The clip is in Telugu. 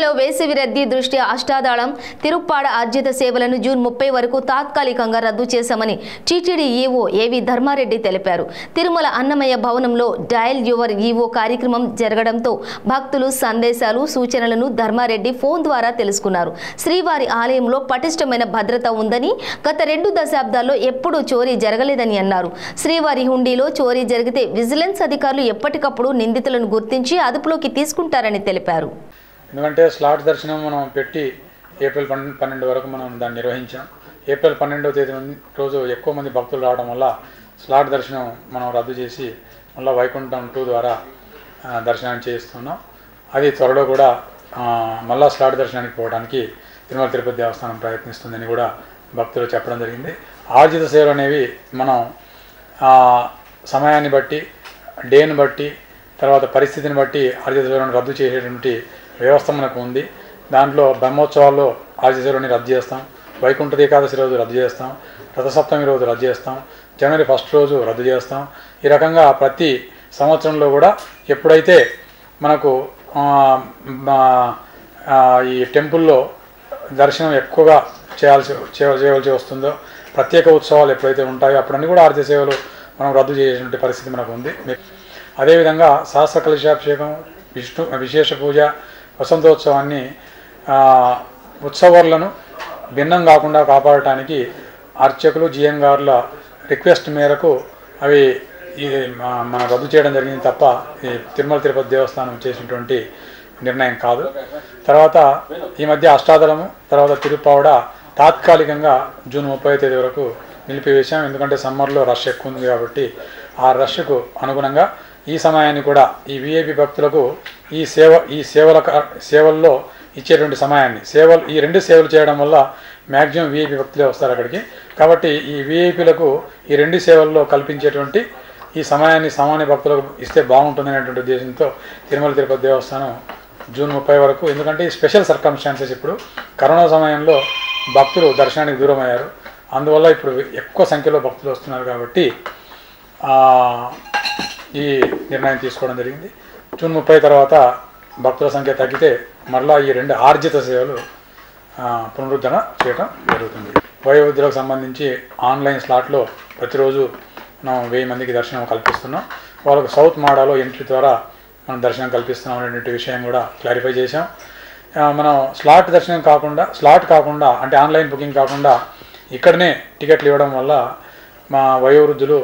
తిరుమలలో వేసవి రద్దీ దృష్ట్యా అష్టాదళం తిరుప్పాడ ఆర్జిత సేవలను జూన్ 30 వరకు తాత్కాలికంగా రద్దు చేశామని టీటీడీ ఈవో ఏవి ధర్మారెడ్డి తెలిపారు. తిరుమల అన్నమయ్య భవనంలో డయల్ యువర్ ఈవో కార్యక్రమం జరగడంతో భక్తులు సందేశాలు సూచనలను ధర్మారెడ్డి ఫోన్ ద్వారా తెలుసుకున్నారు. శ్రీవారి ఆలయంలో పటిష్టమైన భద్రత ఉందని, గత 2 దశాబ్దాల్లో ఎప్పుడూ చోరీ జరగలేదని అన్నారు. శ్రీవారి హుండీలో చోరీ జరిగితే విజిలెన్స్ అధికారులు ఎప్పటికప్పుడు నిందితులను గుర్తించి అదుపులోకి తీసుకుంటారని తెలిపారు. ఎందుకంటే స్లాట్ దర్శనం మనం పెట్టి ఏప్రిల్ 12 వరకు మనం దాన్ని నిర్వహించాం. ఏప్రిల్ 12వ తేదీ రోజు ఎక్కువ మంది భక్తులు రావడం వల్ల స్లాట్ దర్శనం మనం రద్దు చేసి మళ్ళీ వైకుంఠం 2 ద్వారా దర్శనాన్ని చేస్తున్నాం. అది త్వరలో కూడా మళ్ళా స్లాట్ దర్శనానికి పోవడానికి తిరుమల తిరుపతి దేవస్థానం ప్రయత్నిస్తుందని కూడా భక్తులు చెప్పడం జరిగింది. ఆర్జిత సేవలు అనేవి మనం సమయాన్ని బట్టి, డేని బట్టి, తర్వాత పరిస్థితిని బట్టి ఆర్జిత సేవలను రద్దు చేసేటువంటి వ్యవస్థ మనకు ఉంది. దాంట్లో బ్రహ్మోత్సవాల్లో ఆర్జిత సేవలని రద్దు చేస్తాం, వైకుంఠ ఏకాదశి రోజు రద్దు చేస్తాం, రథసప్తమి రోజు రద్దు చేస్తాం, జనవరి 1 రోజు రద్దు చేస్తాం. ఈ రకంగా ప్రతి సంవత్సరంలో కూడా ఎప్పుడైతే మనకు ఈ టెంపుల్లో దర్శనం ఎక్కువగా చేయవలసి వస్తుందో, ప్రత్యేక ఉత్సవాలు ఎప్పుడైతే ఉంటాయో అప్పుడన్నీ కూడా ఆర్జిత సేవలు మనం రద్దు చేసేటువంటి పరిస్థితి మనకు ఉంది. అదేవిధంగా సహస్ర కలశాభిషేకం, విశేష పూజ, వసంతోత్సవాన్ని ఉత్సవాలను భిన్నం కాకుండా కాపాడటానికి అర్చకులు, జిఎంగారుల రిక్వెస్ట్ మేరకు అవి మనం రద్దు చేయడం జరిగింది తప్ప ఈ తిరుమల తిరుపతి దేవస్థానం చేసినటువంటి నిర్ణయం కాదు. తర్వాత ఈ మధ్య అష్టాదళము, తర్వాత తిరుప్పావడ తాత్కాలికంగా జూన్ 30వ తేదీ వరకు నిలిపివేశాం. ఎందుకంటే సమ్మర్లో రష్ ఎక్కువ ఉంది కాబట్టి ఆ రష్కు అనుగుణంగా ఈ సమయాన్ని కూడా ఈ విఐపి భక్తులకు ఈ సేవల్లో ఇచ్చేటువంటి సమయాన్ని ఈ 2 సేవలు చేయడం వల్ల మ్యాక్సిమం విఐపి భక్తులే వస్తారు అక్కడికి. కాబట్టి ఈ విఐపీలకు ఈ 2 సేవల్లో కల్పించేటువంటి ఈ సమయాన్ని సామాన్య భక్తులకు ఇస్తే బాగుంటుందనేటువంటి ఉద్దేశంతో తిరుమల తిరుపతి దేవస్థానం జూన్ 30 వరకు, ఎందుకంటే ఈ స్పెషల్ సర్కమ్స్టాన్సెస్ ఇప్పుడు కరోనా సమయంలో భక్తులు దర్శనానికి దూరం అయ్యారు, అందువల్ల ఇప్పుడు ఎక్కువ సంఖ్యలో భక్తులు వస్తున్నారు కాబట్టి ఈ నిర్ణయం తీసుకోవడం జరిగింది. జూన్ 30 తర్వాత భక్తుల సంఖ్య తగ్గితే మళ్ళీ ఈ 2 ఆర్జిత సేవలు పునరుద్ధరణ చేయడం జరుగుతుంది. వయోవృద్ధులకు సంబంధించి ఆన్లైన్ స్లాట్లో ప్రతిరోజు మనం 1000 మందికి దర్శనం కల్పిస్తున్నాం. వాళ్ళకు సౌత్ మాడాలో ఎంట్రీ ద్వారా మనం దర్శనం కల్పిస్తున్నాం అనేటువంటి విషయం కూడా క్లారిఫై చేశాం. మనం స్లాట్ కాకుండా అంటే ఆన్లైన్ బుకింగ్ కాకుండా ఇక్కడనే టికెట్లు ఇవ్వడం వల్ల మా వయోవృద్ధులు